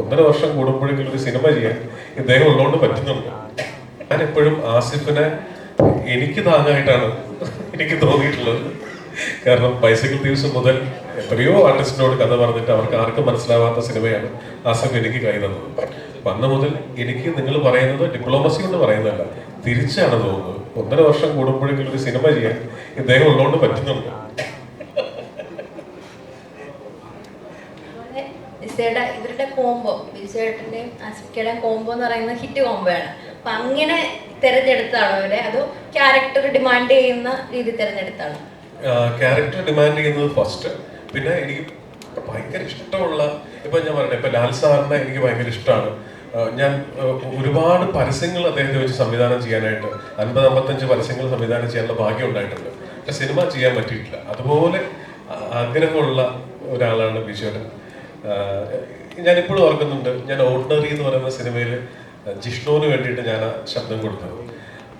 1.5 വർഷം കൂടുമ്പോഴെങ്കിലും ഒരു സിനിമ ചെയ്യാൻ ഇദ്ദേഹം ഉള്ളതുകൊണ്ട് പറ്റുന്നുണ്ട്. ഞാൻ എപ്പോഴും ആസിഫിനെ എനിക്ക് താങ്ങായിട്ടാണ് എനിക്ക് തോന്നിയിട്ടുള്ളത്. കാരണം ബൈസിക്കിൾ തീവ്സ് മുതൽ എത്രയോ ആർട്ടിസ്റ്റിനോട് കഥ പറഞ്ഞിട്ട് അവർക്ക് ആർക്കും മനസ്സിലാവാത്ത സിനിമയാണ് ആസിഫ് എനിക്ക് കൈ തന്നത്. അപ്പൊ അന്ന് മുതൽ എനിക്ക് നിങ്ങൾ പറയുന്നത് ഡിപ്ലോമസി കൊണ്ട് പറയുന്നതല്ല, തിരിച്ചാണ് തോന്നുന്നത്. 1.5 വർഷം കൂടുമ്പോഴെങ്കിലും ഒരു സിനിമ ചെയ്യാൻ ഇദ്ദേഹം ഉള്ളതുകൊണ്ട് പറ്റുന്നുണ്ട്. ഇവരുടെ കോംബോ, വിജയേട്ടന്റെയും ആസിഫിക്കയുടെയും കോംബോ എന്ന് പറയുന്നത് ഹിറ്റ് കോംബോയാണ്. അപ്പൊ അങ്ങനെ തിരഞ്ഞെടുത്താണോ അവരെ, അതോ ക്യാരക്ടർ ഡിമാൻഡ് ചെയ്യുന്ന രീതി തിരഞ്ഞെടുത്താണോ? ക്യാരക്ടർ ഡിമാൻഡ് ചെയ്യുന്നത് ഫസ്റ്റ്. പിന്നെ എനിക്ക് ഭയങ്കര ഇഷ്ടമുള്ള, ഇപ്പൊ ഞാൻ പറയട്ടെ, ഇപ്പൊ ലാൽ സാറിനെ എനിക്ക് ഭയങ്കര ഇഷ്ടമാണ്. ഞാൻ ഒരുപാട് പരസ്യങ്ങൾ അദ്ദേഹത്തെ വെച്ച് സംവിധാനം ചെയ്യാനായിട്ട് 50-55 പരസ്യങ്ങൾ സംവിധാനം ചെയ്യാനുള്ള ഭാഗ്യം ഉണ്ടായിട്ടുണ്ട്. പക്ഷെ സിനിമ ചെയ്യാൻ പറ്റിയിട്ടില്ല. അതുപോലെ ആഗ്രഹമുള്ള ഒരാളാണ് വിജയേട്ടൻ. ഞാനിപ്പോഴും ഓർക്കുന്നുണ്ട്, ഞാൻ ഓർഡിനറി എന്ന് പറയുന്ന സിനിമയിൽ ജിഷ്ണുവിന് വേണ്ടിയിട്ട് ഞാൻ ശബ്ദം കൊടുത്തത്.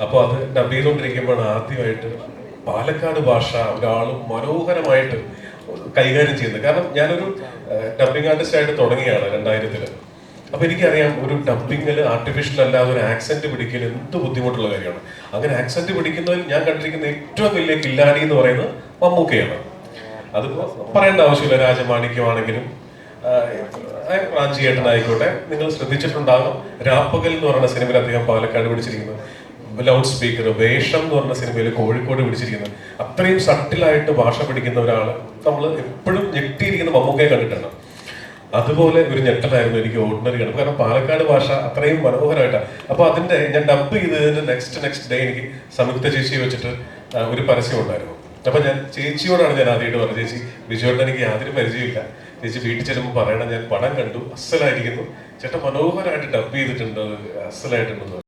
അപ്പോൾ അത് ഡബ് ചെയ്തുകൊണ്ടിരിക്കുമ്പോൾ ആദ്യമായിട്ട് പാലക്കാട് ഭാഷ ഒരാൾ മനോഹരമായിട്ട് കൈകാര്യം ചെയ്യുന്നത്. കാരണം ഞാനൊരു ഡബിങ് ആർട്ടിസ്റ്റായിട്ട് തുടങ്ങിയാണ് 2000-ൽ. അപ്പൊ എനിക്കറിയാം ഒരു ഡബിങ്ങിൽ ആർട്ടിഫിഷ്യൽ അല്ലാതെ ഒരു ആക്സെന്റ് പിടിക്കൽ എന്ത് ബുദ്ധിമുട്ടുള്ള കാര്യമാണ്. അങ്ങനെ ആക്സെന്റ് പിടിക്കുന്നതിൽ ഞാൻ കണ്ടിരിക്കുന്ന ഏറ്റവും വലിയ കില്ലാടി എന്ന് പറയുന്നത് മമ്മൂക്കയാണ്. അതിപ്പോ പറയേണ്ട ആവശ്യമില്ല. രാജമാണിക്യമാണെങ്കിലും റാഞ്ചിയേട്ടനായിക്കോട്ടെ, നിങ്ങൾ ശ്രദ്ധിച്ചിട്ടുണ്ടാകും രാപ്പകൽ എന്ന് പറയുന്ന സിനിമയിൽ അദ്ദേഹം പാലക്കാട് പിടിച്ചിരിക്കുന്നത്, ലൗഡ് സ്പീക്കർ, വേഷം എന്ന് പറഞ്ഞ സിനിമയിൽ കോഴിക്കോട് പിടിച്ചിരിക്കുന്നത്. അത്രയും സട്ടിലായിട്ട് ഭാഷ പിടിക്കുന്ന ഒരാൾ നമ്മൾ എപ്പോഴും ഞെട്ടിയിരിക്കുന്ന മമ്മൂക്കയെ കണ്ടിട്ടുണ്ട്. അതുപോലെ ഒരു ഞെട്ടലായിരുന്നു എനിക്ക് ഓർഡിനറി കണ്ടു. കാരണം പാലക്കാട് ഭാഷ അത്രയും മനോഹരമായിട്ടാണ്. അപ്പൊ അതിന്റെ ഞാൻ ഡബ് ചെയ്തതിന്റെ നെക്സ്റ്റ് ഡേ എനിക്ക് സംയുക്ത ചേച്ചിയെ വെച്ചിട്ട് ഒരു പരസ്യം ഉണ്ടായിരുന്നു. അപ്പൊ ഞാൻ ചേച്ചിയോടാണ് ഞാൻ ആദ്യമായിട്ട് പറഞ്ഞത്, ചേച്ചി വിജയോട് എനിക്ക് യാതൊരു പരിചയമില്ല, ചേച്ചി വീട്ടിൽ ചെല്ലുമ്പോൾ പറയണം, ഞാൻ പടം കണ്ടു, അസലായിരിക്കുന്നു, ചേട്ടൻ മനോഹരമായിട്ട് ഡബ് ചെയ്തിട്ടുണ്ട്, അസലായിട്ടുണ്ടെന്ന്.